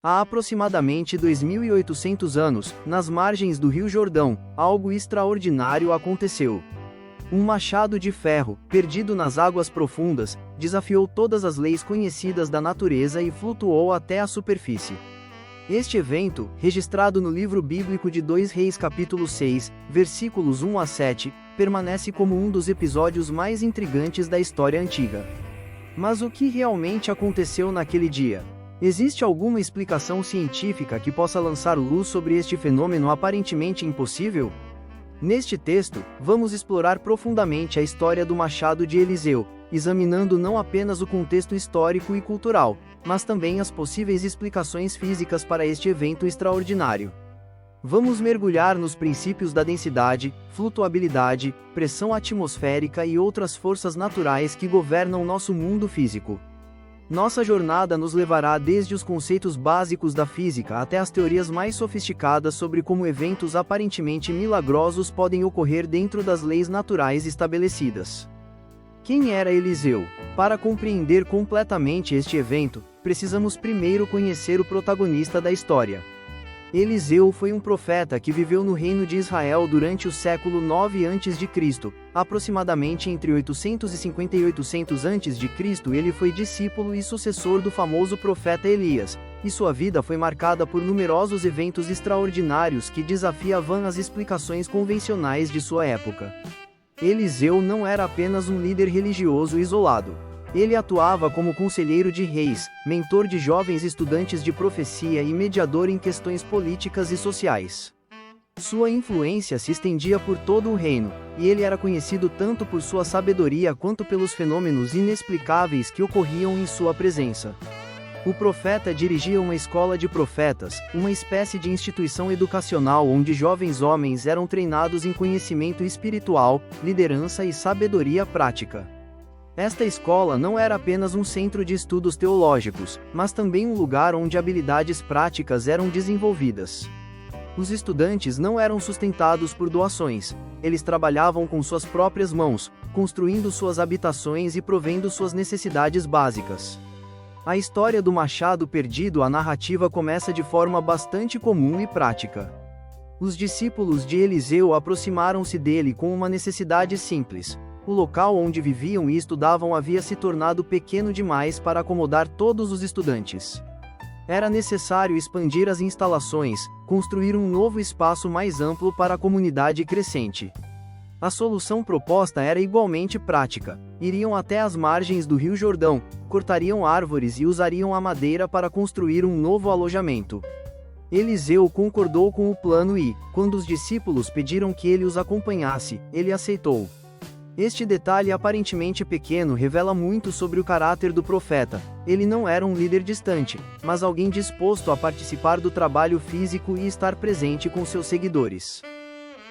Há aproximadamente 2.800 anos, nas margens do Rio Jordão, algo extraordinário aconteceu. Um machado de ferro, perdido nas águas profundas, desafiou todas as leis conhecidas da natureza e flutuou até a superfície. Este evento, registrado no livro bíblico de 2 Reis capítulo 6, versículos 1 a 7, permanece como um dos episódios mais intrigantes da história antiga. Mas o que realmente aconteceu naquele dia? Existe alguma explicação científica que possa lançar luz sobre este fenômeno aparentemente impossível? Neste texto, vamos explorar profundamente a história do machado de Eliseu, examinando não apenas o contexto histórico e cultural, mas também as possíveis explicações físicas para este evento extraordinário. Vamos mergulhar nos princípios da densidade, flutuabilidade, pressão atmosférica e outras forças naturais que governam nosso mundo físico. Nossa jornada nos levará desde os conceitos básicos da física até as teorias mais sofisticadas sobre como eventos aparentemente milagrosos podem ocorrer dentro das leis naturais estabelecidas. Quem era Eliseu? Para compreender completamente este evento, precisamos primeiro conhecer o protagonista da história. Eliseu foi um profeta que viveu no reino de Israel durante o século 9 a.C., aproximadamente entre 850 e 800 a.C. Ele foi discípulo e sucessor do famoso profeta Elias, e sua vida foi marcada por numerosos eventos extraordinários que desafiavam as explicações convencionais de sua época. Eliseu não era apenas um líder religioso isolado. Ele atuava como conselheiro de reis, mentor de jovens estudantes de profecia e mediador em questões políticas e sociais. Sua influência se estendia por todo o reino, e ele era conhecido tanto por sua sabedoria quanto pelos fenômenos inexplicáveis que ocorriam em sua presença. O profeta dirigia uma escola de profetas, uma espécie de instituição educacional onde jovens homens eram treinados em conhecimento espiritual, liderança e sabedoria prática. Esta escola não era apenas um centro de estudos teológicos, mas também um lugar onde habilidades práticas eram desenvolvidas. Os estudantes não eram sustentados por doações, eles trabalhavam com suas próprias mãos, construindo suas habitações e provendo suas necessidades básicas. A história do machado perdido. A narrativa começa de forma bastante comum e prática. Os discípulos de Eliseu aproximaram-se dele com uma necessidade simples. O local onde viviam e estudavam havia se tornado pequeno demais para acomodar todos os estudantes. Era necessário expandir as instalações, construir um novo espaço mais amplo para a comunidade crescente. A solução proposta era igualmente prática. Iriam até as margens do Rio Jordão, cortariam árvores e usariam a madeira para construir um novo alojamento. Eliseu concordou com o plano e, quando os discípulos pediram que ele os acompanhasse, ele aceitou. Este detalhe aparentemente pequeno revela muito sobre o caráter do profeta. Ele não era um líder distante, mas alguém disposto a participar do trabalho físico e estar presente com seus seguidores.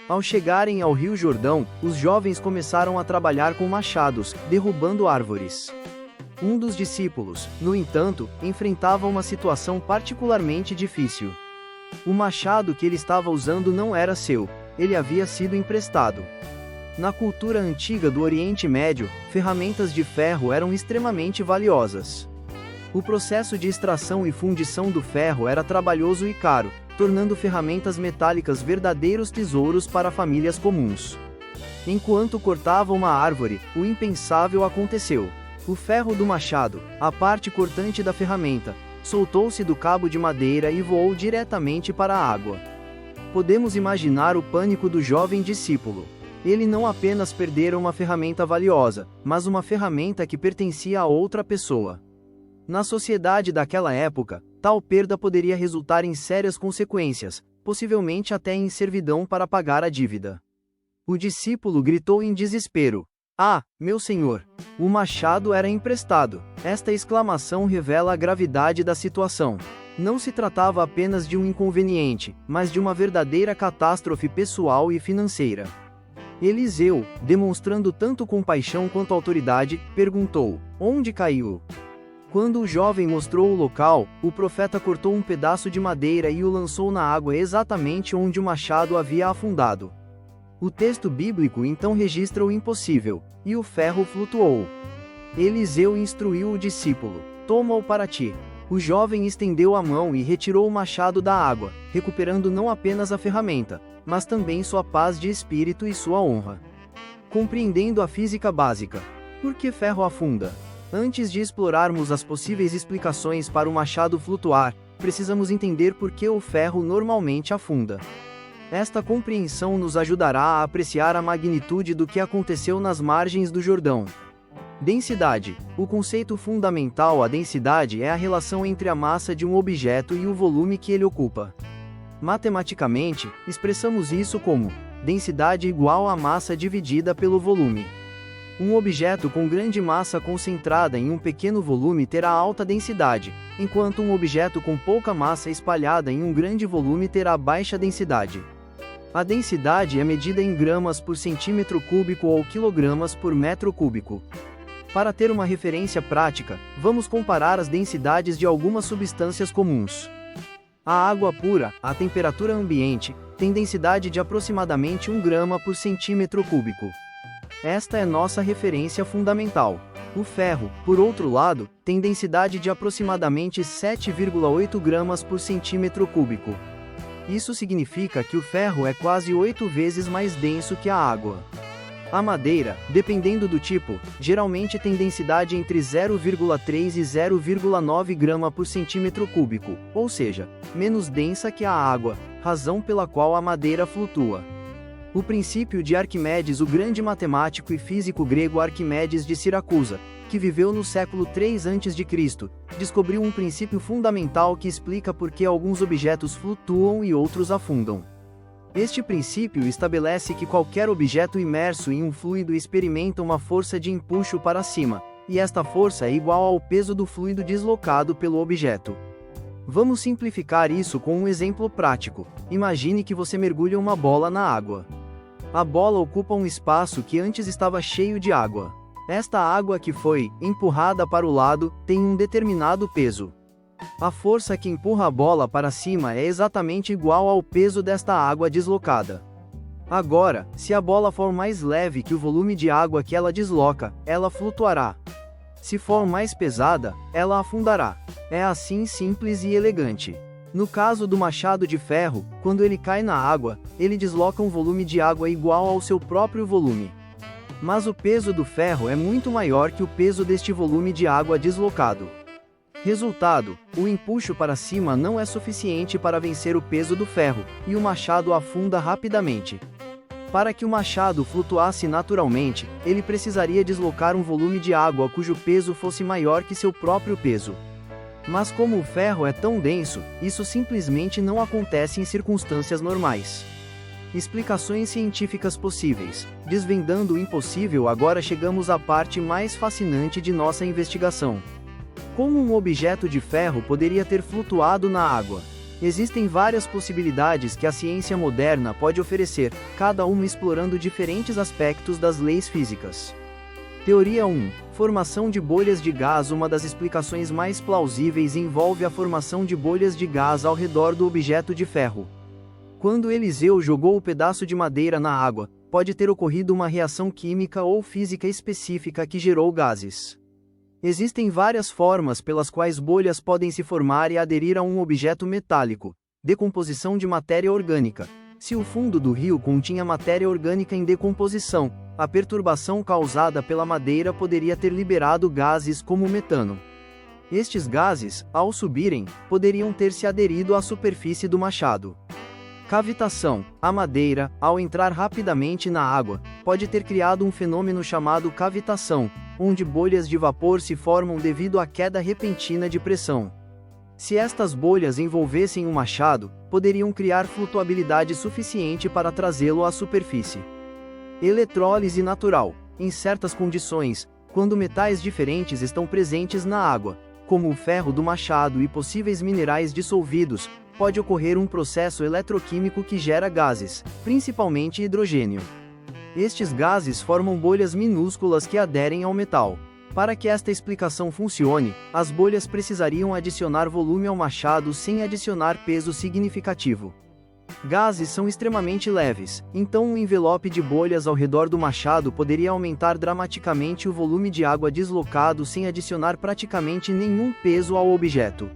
Ao chegarem ao Rio Jordão, os jovens começaram a trabalhar com machados, derrubando árvores. Um dos discípulos, no entanto, enfrentava uma situação particularmente difícil. O machado que ele estava usando não era seu, ele havia sido emprestado. Na cultura antiga do Oriente Médio, ferramentas de ferro eram extremamente valiosas. O processo de extração e fundição do ferro era trabalhoso e caro, tornando ferramentas metálicas verdadeiros tesouros para famílias comuns. Enquanto cortava uma árvore, o impensável aconteceu. O ferro do machado, a parte cortante da ferramenta, soltou-se do cabo de madeira e voou diretamente para a água. Podemos imaginar o pânico do jovem discípulo. Ele não apenas perdera uma ferramenta valiosa, mas uma ferramenta que pertencia a outra pessoa. Na sociedade daquela época, tal perda poderia resultar em sérias consequências, possivelmente até em servidão para pagar a dívida. O discípulo gritou em desespero: "Ah, meu senhor! O machado era emprestado." Esta exclamação revela a gravidade da situação. Não se tratava apenas de um inconveniente, mas de uma verdadeira catástrofe pessoal e financeira. Eliseu, demonstrando tanto compaixão quanto autoridade, perguntou: "Onde caiu?" Quando o jovem mostrou o local, o profeta cortou um pedaço de madeira e o lançou na água exatamente onde o machado havia afundado. O texto bíblico então registra o impossível, e o ferro flutuou. Eliseu instruiu o discípulo: "Toma-o para ti." O jovem estendeu a mão e retirou o machado da água, recuperando não apenas a ferramenta, mas também sua paz de espírito e sua honra. Compreendendo a física básica. Por que ferro afunda? Antes de explorarmos as possíveis explicações para o machado flutuar, precisamos entender por que o ferro normalmente afunda. Esta compreensão nos ajudará a apreciar a magnitude do que aconteceu nas margens do Jordão. Densidade. O conceito fundamental à densidade é a relação entre a massa de um objeto e o volume que ele ocupa. Matematicamente, expressamos isso como densidade igual à massa dividida pelo volume. Um objeto com grande massa concentrada em um pequeno volume terá alta densidade, enquanto um objeto com pouca massa espalhada em um grande volume terá baixa densidade. A densidade é medida em gramas por centímetro cúbico ou quilogramas por metro cúbico. Para ter uma referência prática, vamos comparar as densidades de algumas substâncias comuns. A água pura, à temperatura ambiente, tem densidade de aproximadamente 1 grama por centímetro cúbico. Esta é nossa referência fundamental. O ferro, por outro lado, tem densidade de aproximadamente 7,8 gramas por centímetro cúbico. Isso significa que o ferro é quase 8 vezes mais denso que a água. A madeira, dependendo do tipo, geralmente tem densidade entre 0,3 e 0,9 grama por centímetro cúbico, ou seja, menos densa que a água, razão pela qual a madeira flutua. O princípio de Arquimedes, o grande matemático e físico grego Arquimedes de Siracusa, que viveu no século 3 a.C., descobriu um princípio fundamental que explica por que alguns objetos flutuam e outros afundam. Este princípio estabelece que qualquer objeto imerso em um fluido experimenta uma força de empuxo para cima, e esta força é igual ao peso do fluido deslocado pelo objeto. Vamos simplificar isso com um exemplo prático. Imagine que você mergulha uma bola na água. A bola ocupa um espaço que antes estava cheio de água. Esta água que foi empurrada para o lado tem um determinado peso. A força que empurra a bola para cima é exatamente igual ao peso desta água deslocada. Agora, se a bola for mais leve que o volume de água que ela desloca, ela flutuará. Se for mais pesada, ela afundará. É assim simples e elegante. No caso do machado de ferro, quando ele cai na água, ele desloca um volume de água igual ao seu próprio volume. Mas o peso do ferro é muito maior que o peso deste volume de água deslocado. Resultado: o empuxo para cima não é suficiente para vencer o peso do ferro, e o machado afunda rapidamente. Para que o machado flutuasse naturalmente, ele precisaria deslocar um volume de água cujo peso fosse maior que seu próprio peso. Mas como o ferro é tão denso, isso simplesmente não acontece em circunstâncias normais. Explicações científicas possíveis. Desvendando o impossível, agora chegamos à parte mais fascinante de nossa investigação. Como um objeto de ferro poderia ter flutuado na água? Existem várias possibilidades que a ciência moderna pode oferecer, cada uma explorando diferentes aspectos das leis físicas. Teoria 1. Formação de bolhas de gás. Uma das explicações mais plausíveis envolve a formação de bolhas de gás ao redor do objeto de ferro. Quando Eliseu jogou o pedaço de madeira na água, pode ter ocorrido uma reação química ou física específica que gerou gases. Existem várias formas pelas quais bolhas podem se formar e aderir a um objeto metálico. Decomposição de matéria orgânica. Se o fundo do rio continha matéria orgânica em decomposição, a perturbação causada pela madeira poderia ter liberado gases como o metano. Estes gases, ao subirem, poderiam ter se aderido à superfície do machado. Cavitação. A madeira, ao entrar rapidamente na água, pode ter criado um fenômeno chamado cavitação, onde bolhas de vapor se formam devido à queda repentina de pressão. Se estas bolhas envolvessem um machado, poderiam criar flutuabilidade suficiente para trazê-lo à superfície. Eletrólise natural. Em certas condições, quando metais diferentes estão presentes na água, como o ferro do machado e possíveis minerais dissolvidos, pode ocorrer um processo eletroquímico que gera gases, principalmente hidrogênio. Estes gases formam bolhas minúsculas que aderem ao metal. Para que esta explicação funcione, as bolhas precisariam adicionar volume ao machado sem adicionar peso significativo. Gases são extremamente leves, então um envelope de bolhas ao redor do machado poderia aumentar dramaticamente o volume de água deslocado sem adicionar praticamente nenhum peso ao objeto.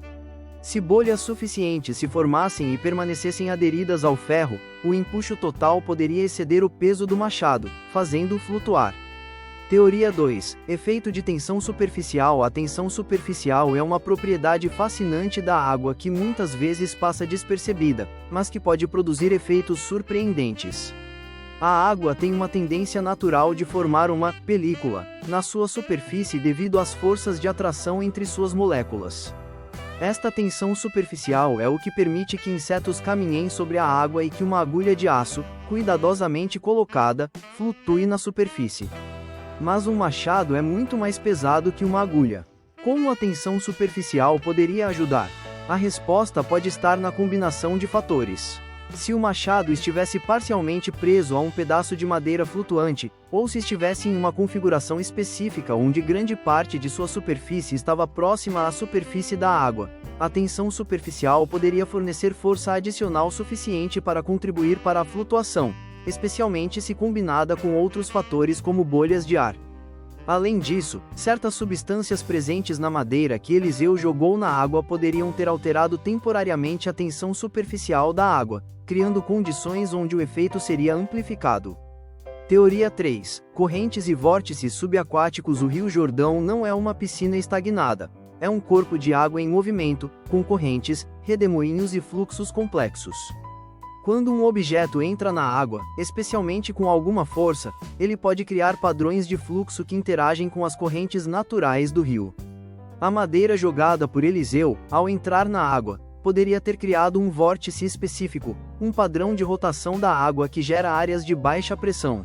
Se bolhas suficientes se formassem e permanecessem aderidas ao ferro, o empuxo total poderia exceder o peso do machado, fazendo-o flutuar. Teoria 2. Efeito de tensão superficial. A tensão superficial é uma propriedade fascinante da água que muitas vezes passa despercebida, mas que pode produzir efeitos surpreendentes. A água tem uma tendência natural de formar uma película na sua superfície devido às forças de atração entre suas moléculas. Esta tensão superficial é o que permite que insetos caminhem sobre a água e que uma agulha de aço, cuidadosamente colocada, flutue na superfície. Mas um machado é muito mais pesado que uma agulha. Como a tensão superficial poderia ajudar? A resposta pode estar na combinação de fatores. Se o machado estivesse parcialmente preso a um pedaço de madeira flutuante, ou se estivesse em uma configuração específica onde grande parte de sua superfície estava próxima à superfície da água, a tensão superficial poderia fornecer força adicional suficiente para contribuir para a flutuação, especialmente se combinada com outros fatores como bolhas de ar. Além disso, certas substâncias presentes na madeira que Eliseu jogou na água poderiam ter alterado temporariamente a tensão superficial da água, criando condições onde o efeito seria amplificado. Teoria 3. Correntes e vórtices subaquáticos. O Rio Jordão não é uma piscina estagnada. É um corpo de água em movimento, com correntes, redemoinhos e fluxos complexos. Quando um objeto entra na água, especialmente com alguma força, ele pode criar padrões de fluxo que interagem com as correntes naturais do rio. A madeira jogada por Eliseu, ao entrar na água, poderia ter criado um vórtice específico, um padrão de rotação da água que gera áreas de baixa pressão.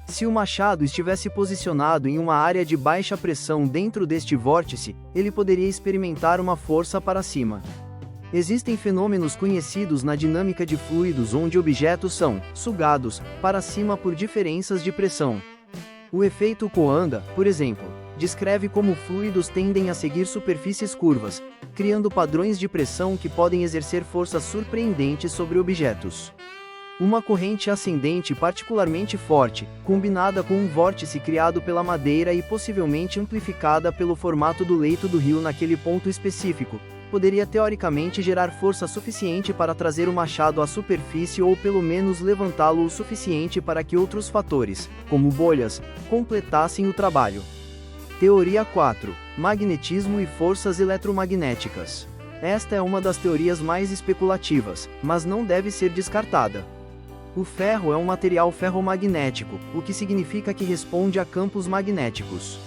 Se o machado estivesse posicionado em uma área de baixa pressão dentro deste vórtice, ele poderia experimentar uma força para cima. Existem fenômenos conhecidos na dinâmica de fluidos onde objetos são sugados para cima por diferenças de pressão. O efeito Coanda, por exemplo, descreve como fluidos tendem a seguir superfícies curvas, criando padrões de pressão que podem exercer forças surpreendentes sobre objetos. Uma corrente ascendente particularmente forte, combinada com um vórtice criado pela madeira e possivelmente amplificada pelo formato do leito do rio naquele ponto específico, poderia teoricamente gerar força suficiente para trazer o machado à superfície ou pelo menos levantá-lo o suficiente para que outros fatores, como bolhas, completassem o trabalho. Teoria 4. Magnetismo e forças eletromagnéticas. Esta é uma das teorias mais especulativas, mas não deve ser descartada. O ferro é um material ferromagnético, o que significa que responde a campos magnéticos.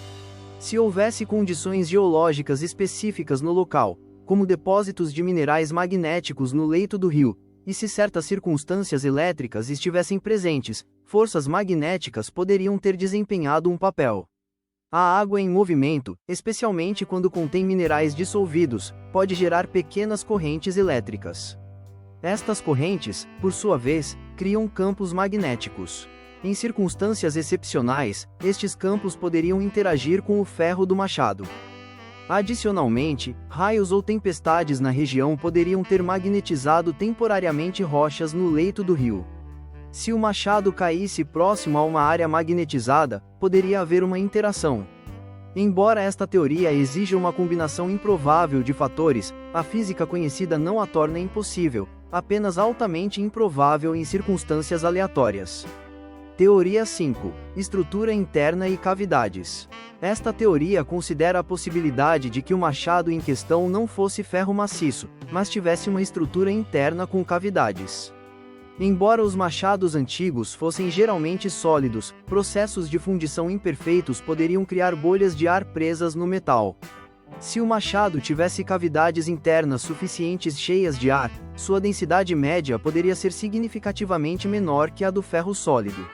Se houvesse condições geológicas específicas no local, como depósitos de minerais magnéticos no leito do rio, e se certas circunstâncias elétricas estivessem presentes, forças magnéticas poderiam ter desempenhado um papel. A água em movimento, especialmente quando contém minerais dissolvidos, pode gerar pequenas correntes elétricas. Estas correntes, por sua vez, criam campos magnéticos. Em circunstâncias excepcionais, estes campos poderiam interagir com o ferro do machado. Adicionalmente, raios ou tempestades na região poderiam ter magnetizado temporariamente rochas no leito do rio. Se o machado caísse próximo a uma área magnetizada, poderia haver uma interação. Embora esta teoria exija uma combinação improvável de fatores, a física conhecida não a torna impossível, apenas altamente improvável em circunstâncias aleatórias. Teoria 5. Estrutura interna e cavidades. Esta teoria considera a possibilidade de que o machado em questão não fosse ferro maciço, mas tivesse uma estrutura interna com cavidades. Embora os machados antigos fossem geralmente sólidos, processos de fundição imperfeitos poderiam criar bolhas de ar presas no metal. Se o machado tivesse cavidades internas suficientes cheias de ar, sua densidade média poderia ser significativamente menor que a do ferro sólido.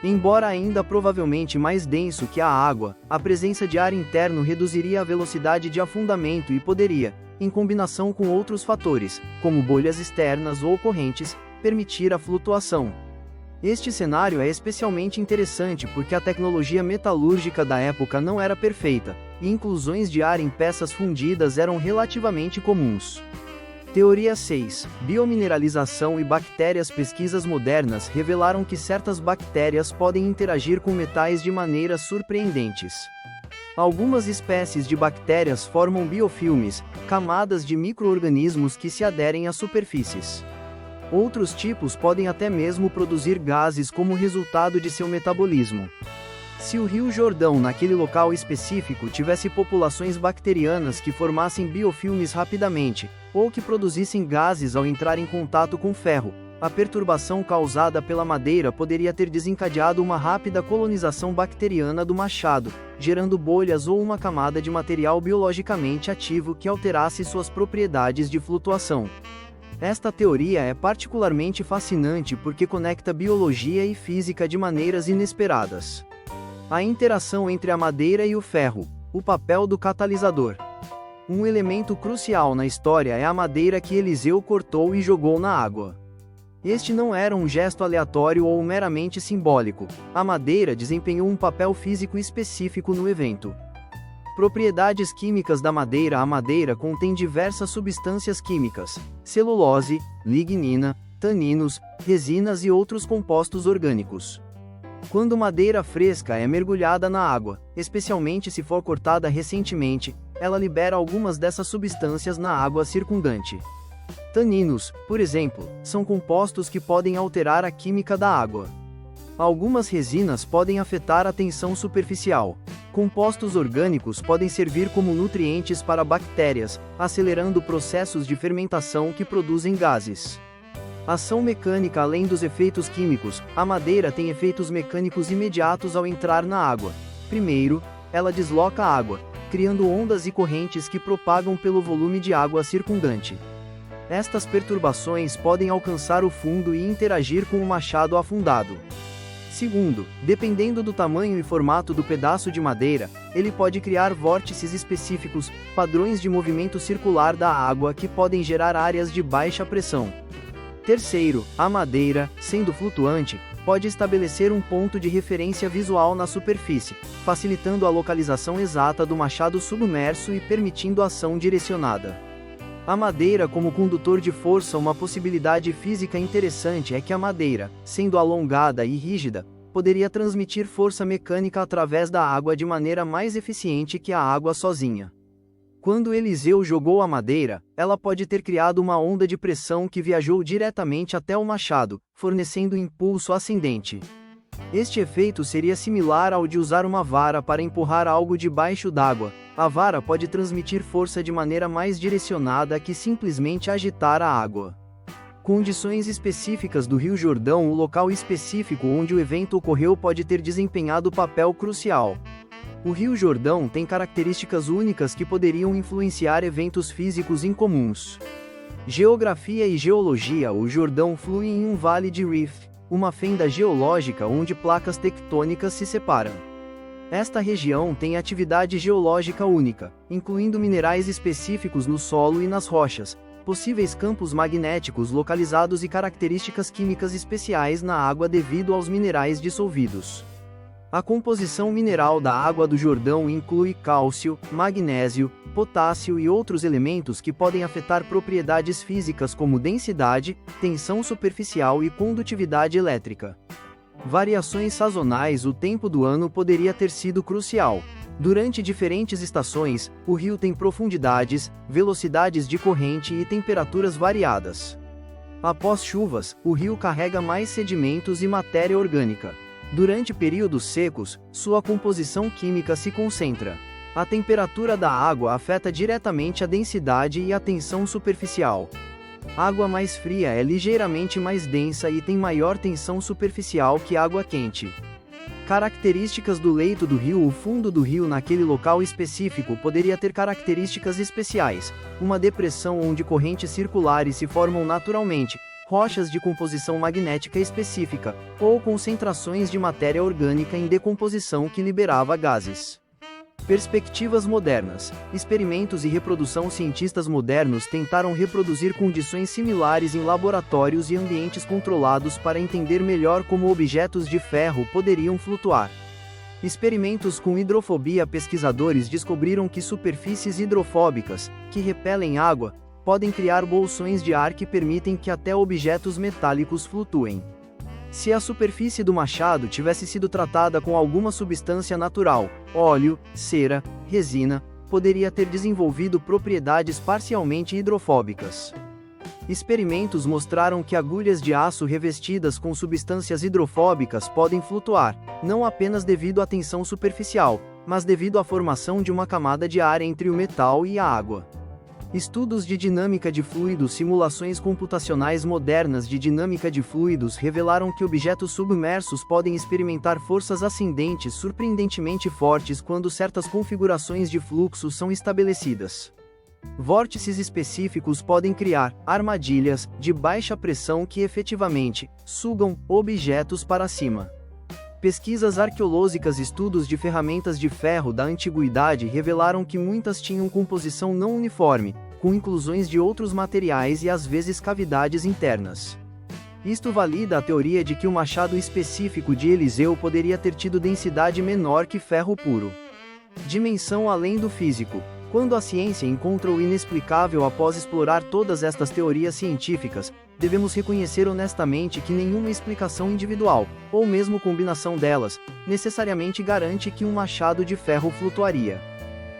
Embora ainda provavelmente mais denso que a água, a presença de ar interno reduziria a velocidade de afundamento e poderia, em combinação com outros fatores, como bolhas externas ou correntes, permitir a flutuação. Este cenário é especialmente interessante porque a tecnologia metalúrgica da época não era perfeita, e inclusões de ar em peças fundidas eram relativamente comuns. Teoria 6. Biomineralização e bactérias. Pesquisas modernas revelaram que certas bactérias podem interagir com metais de maneiras surpreendentes. Algumas espécies de bactérias formam biofilmes, camadas de micro-organismos que se aderem às superfícies. Outros tipos podem até mesmo produzir gases como resultado de seu metabolismo. Se o Rio Jordão naquele local específico tivesse populações bacterianas que formassem biofilmes rapidamente, ou que produzissem gases ao entrar em contato com ferro, a perturbação causada pela madeira poderia ter desencadeado uma rápida colonização bacteriana do machado, gerando bolhas ou uma camada de material biologicamente ativo que alterasse suas propriedades de flutuação. Esta teoria é particularmente fascinante porque conecta biologia e física de maneiras inesperadas. A interação entre a madeira e o ferro, o papel do catalisador. Um elemento crucial na história é a madeira que Eliseu cortou e jogou na água. Este não era um gesto aleatório ou meramente simbólico, a madeira desempenhou um papel físico específico no evento. Propriedades químicas da madeira. A madeira contém diversas substâncias químicas, celulose, lignina, taninos, resinas e outros compostos orgânicos. Quando madeira fresca é mergulhada na água, especialmente se for cortada recentemente, ela libera algumas dessas substâncias na água circundante. Taninos, por exemplo, são compostos que podem alterar a química da água. Algumas resinas podem afetar a tensão superficial. Compostos orgânicos podem servir como nutrientes para bactérias, acelerando processos de fermentação que produzem gases. Ação mecânica. Além dos efeitos químicos, a madeira tem efeitos mecânicos imediatos ao entrar na água. Primeiro, ela desloca a água, criando ondas e correntes que propagam pelo volume de água circundante. Estas perturbações podem alcançar o fundo e interagir com o machado afundado. Segundo, dependendo do tamanho e formato do pedaço de madeira, ele pode criar vórtices específicos, padrões de movimento circular da água que podem gerar áreas de baixa pressão. Terceiro, a madeira, sendo flutuante, pode estabelecer um ponto de referência visual na superfície, facilitando a localização exata do machado submerso e permitindo ação direcionada. A madeira como condutor de força. Uma possibilidade física interessante é que a madeira, sendo alongada e rígida, poderia transmitir força mecânica através da água de maneira mais eficiente que a água sozinha. Quando Eliseu jogou a madeira, ela pode ter criado uma onda de pressão que viajou diretamente até o machado, fornecendo impulso ascendente. Este efeito seria similar ao de usar uma vara para empurrar algo debaixo d'água. A vara pode transmitir força de maneira mais direcionada que simplesmente agitar a água. Condições específicas do Rio Jordão. O local específico onde o evento ocorreu pode ter desempenhado papel crucial. O Rio Jordão tem características únicas que poderiam influenciar eventos físicos incomuns. Geografia e geologia. O Jordão flui em um vale de rift, uma fenda geológica onde placas tectônicas se separam. Esta região tem atividade geológica única, incluindo minerais específicos no solo e nas rochas, possíveis campos magnéticos localizados e características químicas especiais na água devido aos minerais dissolvidos. A composição mineral da água do Jordão inclui cálcio, magnésio, potássio e outros elementos que podem afetar propriedades físicas como densidade, tensão superficial e condutividade elétrica. Variações sazonais. O tempo do ano poderia ter sido crucial. Durante diferentes estações, o rio tem profundidades, velocidades de corrente e temperaturas variadas. Após chuvas, o rio carrega mais sedimentos e matéria orgânica. Durante períodos secos, sua composição química se concentra. A temperatura da água afeta diretamente a densidade e a tensão superficial. Água mais fria é ligeiramente mais densa e tem maior tensão superficial que água quente. Características do leito do rio. O fundo do rio naquele local específico poderia ter características especiais, uma depressão onde correntes circulares se formam naturalmente, rochas de composição magnética específica, ou concentrações de matéria orgânica em decomposição que liberava gases. Perspectivas modernas. Experimentos e reprodução. Cientistas modernos tentaram reproduzir condições similares em laboratórios e ambientes controlados para entender melhor como objetos de ferro poderiam flutuar. Experimentos com hidrofobia. Pesquisadores descobriram que superfícies hidrofóbicas, que repelem água, podem criar bolsões de ar que permitem que até objetos metálicos flutuem. Se a superfície do machado tivesse sido tratada com alguma substância natural, óleo, cera, resina, poderia ter desenvolvido propriedades parcialmente hidrofóbicas. Experimentos mostraram que agulhas de aço revestidas com substâncias hidrofóbicas podem flutuar, não apenas devido à tensão superficial, mas devido à formação de uma camada de ar entre o metal e a água. Estudos de dinâmica de fluidos, simulações computacionais modernas de dinâmica de fluidos revelaram que objetos submersos podem experimentar forças ascendentes surpreendentemente fortes quando certas configurações de fluxo são estabelecidas. Vórtices específicos podem criar armadilhas de baixa pressão que efetivamente sugam objetos para cima. Pesquisas arqueológicas e estudos de ferramentas de ferro da antiguidade revelaram que muitas tinham composição não uniforme, com inclusões de outros materiais e às vezes cavidades internas. Isto valida a teoria de que o machado específico de Eliseu poderia ter tido densidade menor que ferro puro. Dimensão além do físico. Quando a ciência encontra o inexplicável após explorar todas estas teorias científicas, devemos reconhecer honestamente que nenhuma explicação individual, ou mesmo combinação delas, necessariamente garante que um machado de ferro flutuaria.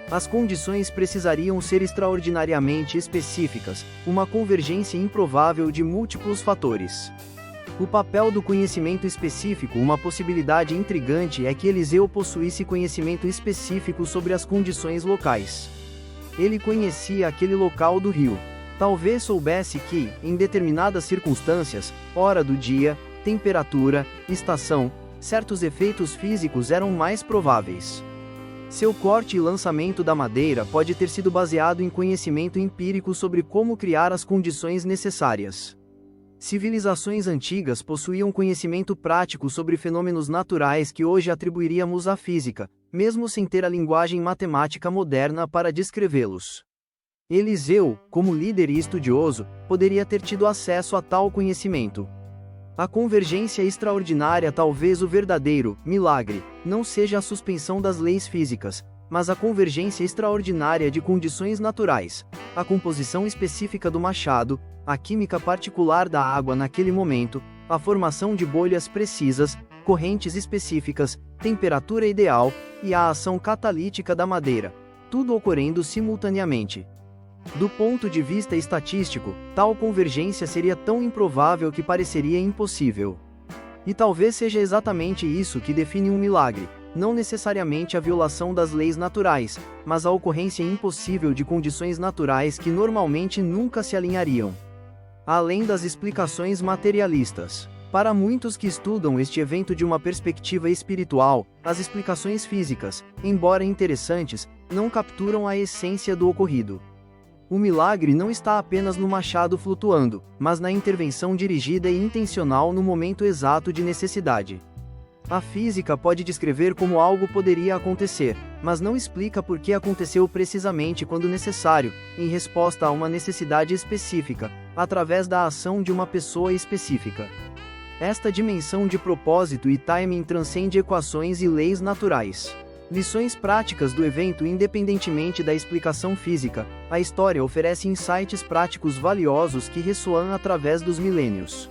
As condições precisariam ser extraordinariamente específicas, uma convergência improvável de múltiplos fatores. O papel do conhecimento específico. Uma possibilidade intrigante é que Eliseu possuísse conhecimento específico sobre as condições locais. Ele conhecia aquele local do rio. Talvez soubesse que, em determinadas circunstâncias, hora do dia, temperatura, estação, certos efeitos físicos eram mais prováveis. Seu corte e lançamento da madeira pode ter sido baseado em conhecimento empírico sobre como criar as condições necessárias. Civilizações antigas possuíam conhecimento prático sobre fenômenos naturais que hoje atribuiríamos à física, mesmo sem ter a linguagem matemática moderna para descrevê-los. Eliseu, como líder e estudioso, poderia ter tido acesso a tal conhecimento. A convergência extraordinária, talvez o verdadeiro milagre, não seja a suspensão das leis físicas, mas a convergência extraordinária de condições naturais, a composição específica do machado, a química particular da água naquele momento, a formação de bolhas precisas, correntes específicas, temperatura ideal, e a ação catalítica da madeira, tudo ocorrendo simultaneamente. Do ponto de vista estatístico, tal convergência seria tão improvável que pareceria impossível. E talvez seja exatamente isso que define um milagre, não necessariamente a violação das leis naturais, mas a ocorrência impossível de condições naturais que normalmente nunca se alinhariam. Além das explicações materialistas. Para muitos que estudam este evento de uma perspectiva espiritual, as explicações físicas, embora interessantes, não capturam a essência do ocorrido. O milagre não está apenas no machado flutuando, mas na intervenção dirigida e intencional no momento exato de necessidade. A física pode descrever como algo poderia acontecer, mas não explica por que aconteceu precisamente quando necessário, em resposta a uma necessidade específica, através da ação de uma pessoa específica. Esta dimensão de propósito e timing transcende equações e leis naturais. Lições práticas do evento. Independentemente da explicação física, a história oferece insights práticos valiosos que ressoam através dos milênios.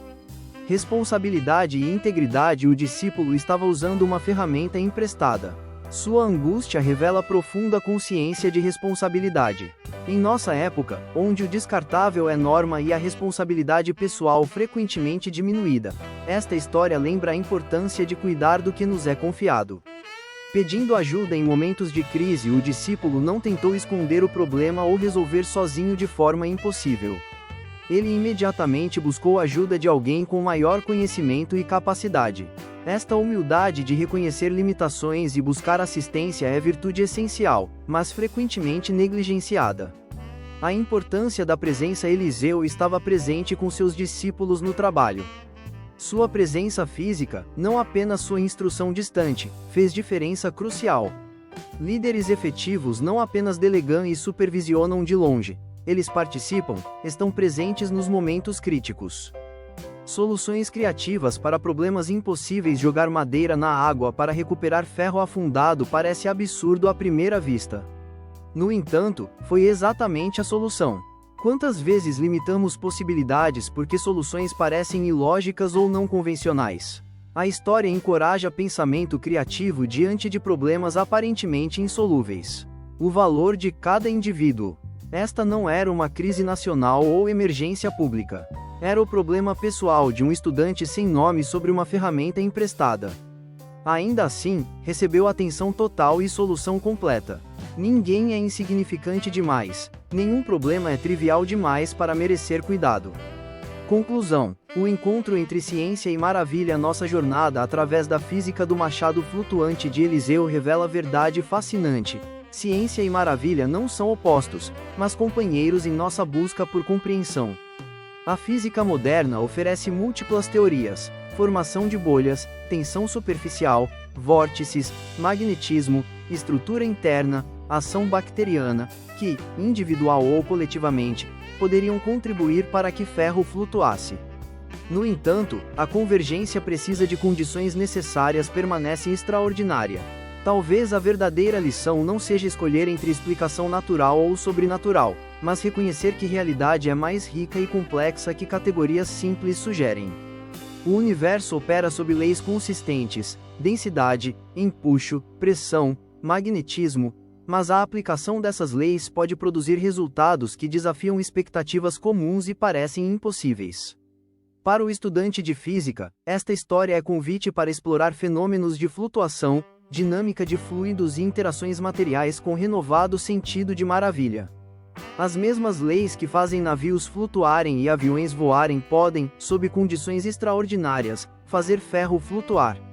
Responsabilidade e integridade. O discípulo estava usando uma ferramenta emprestada. Sua angústia revela profunda consciência de responsabilidade. Em nossa época, onde o descartável é norma e a responsabilidade pessoal frequentemente diminuída, esta história lembra a importância de cuidar do que nos é confiado. Pedindo ajuda em momentos de crise, o discípulo não tentou esconder o problema ou resolver sozinho de forma impossível. Ele imediatamente buscou a ajuda de alguém com maior conhecimento e capacidade. Esta humildade de reconhecer limitações e buscar assistência é virtude essencial, mas frequentemente negligenciada. A importância da presença. Eliseu estava presente com seus discípulos no trabalho. Sua presença física, não apenas sua instrução distante, fez diferença crucial. Líderes efetivos não apenas delegam e supervisionam de longe. Eles participam, estão presentes nos momentos críticos. Soluções criativas para problemas impossíveis. Jogar madeira na água para recuperar ferro afundado parece absurdo à primeira vista. No entanto, foi exatamente a solução. Quantas vezes limitamos possibilidades porque soluções parecem ilógicas ou não convencionais? A história encoraja pensamento criativo diante de problemas aparentemente insolúveis. O valor de cada indivíduo. Esta não era uma crise nacional ou emergência pública. Era o problema pessoal de um estudante sem nome sobre uma ferramenta emprestada. Ainda assim, recebeu atenção total e solução completa. Ninguém é insignificante demais. Nenhum problema é trivial demais para merecer cuidado. Conclusão: o encontro entre ciência e maravilha. Nossa jornada através da física do machado flutuante de Eliseu revela verdade fascinante. Ciência e maravilha não são opostos, mas companheiros em nossa busca por compreensão. A física moderna oferece múltiplas teorias: formação de bolhas, tensão superficial, vórtices, magnetismo, estrutura interna, ação bacteriana, que, individual ou coletivamente, poderiam contribuir para que ferro flutuasse. No entanto, a convergência precisa de condições necessárias permanece extraordinária. Talvez a verdadeira lição não seja escolher entre explicação natural ou sobrenatural, mas reconhecer que realidade é mais rica e complexa que categorias simples sugerem. O universo opera sob leis consistentes: densidade, empuxo, pressão, magnetismo, mas a aplicação dessas leis pode produzir resultados que desafiam expectativas comuns e parecem impossíveis. Para o estudante de física, esta história é convite para explorar fenômenos de flutuação, dinâmica de fluidos e interações materiais com renovado sentido de maravilha. As mesmas leis que fazem navios flutuarem e aviões voarem podem, sob condições extraordinárias, fazer ferro flutuar.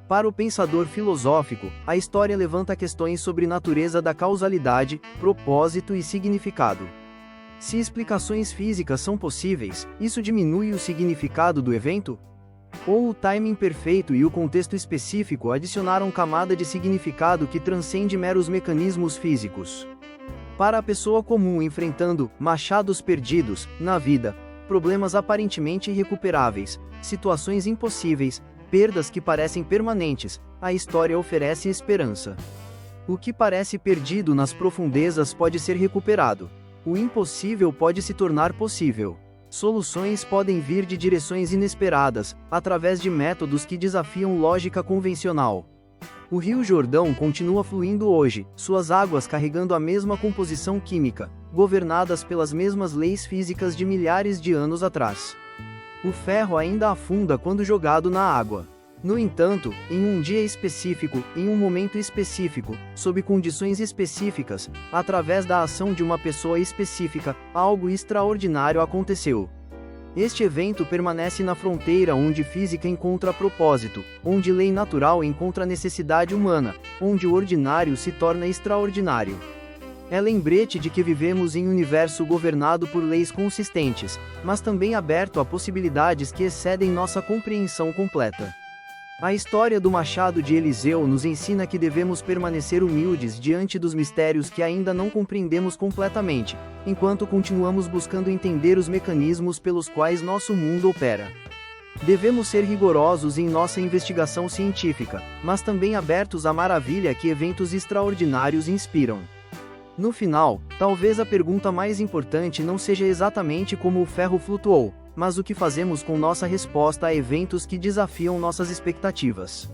Para o pensador filosófico, a história levanta questões sobre natureza da causalidade, propósito e significado. Se explicações físicas são possíveis, isso diminui o significado do evento? Ou o timing perfeito e o contexto específico adicionaram camada de significado que transcende meros mecanismos físicos? Para a pessoa comum enfrentando machados perdidos na vida, problemas aparentemente irrecuperáveis, situações impossíveis, perdas que parecem permanentes, a história oferece esperança. O que parece perdido nas profundezas pode ser recuperado. O impossível pode se tornar possível. Soluções podem vir de direções inesperadas, através de métodos que desafiam lógica convencional. O Rio Jordão continua fluindo hoje, suas águas carregando a mesma composição química, governadas pelas mesmas leis físicas de milhares de anos atrás. O ferro ainda afunda quando jogado na água. No entanto, em um dia específico, em um momento específico, sob condições específicas, através da ação de uma pessoa específica, algo extraordinário aconteceu. Este evento permanece na fronteira onde física encontra propósito, onde lei natural encontra necessidade humana, onde o ordinário se torna extraordinário. É lembrete de que vivemos em um universo governado por leis consistentes, mas também aberto a possibilidades que excedem nossa compreensão completa. A história do machado de Eliseu nos ensina que devemos permanecer humildes diante dos mistérios que ainda não compreendemos completamente, enquanto continuamos buscando entender os mecanismos pelos quais nosso mundo opera. Devemos ser rigorosos em nossa investigação científica, mas também abertos à maravilha que eventos extraordinários inspiram. No final, talvez a pergunta mais importante não seja exatamente como o ferro flutuou, mas o que fazemos com nossa resposta a eventos que desafiam nossas expectativas.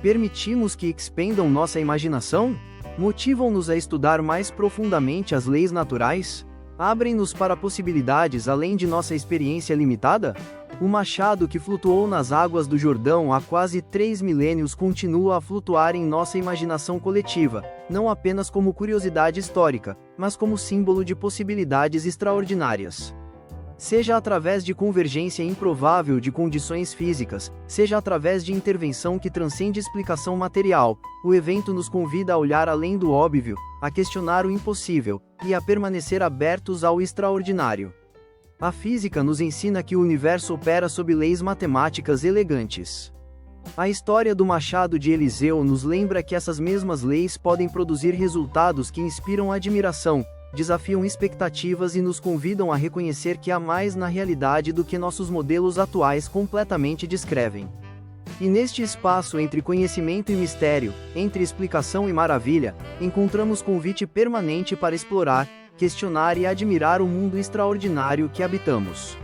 Permitimos que expandam nossa imaginação? Motivam-nos a estudar mais profundamente as leis naturais? Abrem-nos para possibilidades além de nossa experiência limitada? O machado que flutuou nas águas do Jordão há quase 3 milênios continua a flutuar em nossa imaginação coletiva, não apenas como curiosidade histórica, mas como símbolo de possibilidades extraordinárias. Seja através de convergência improvável de condições físicas, seja através de intervenção que transcende explicação material, o evento nos convida a olhar além do óbvio, a questionar o impossível, e a permanecer abertos ao extraordinário. A física nos ensina que o universo opera sob leis matemáticas elegantes. A história do machado de Eliseu nos lembra que essas mesmas leis podem produzir resultados que inspiram admiração, desafiam expectativas e nos convidam a reconhecer que há mais na realidade do que nossos modelos atuais completamente descrevem. E neste espaço entre conhecimento e mistério, entre explicação e maravilha, encontramos convite permanente para explorar, questionar e admirar o mundo extraordinário que habitamos.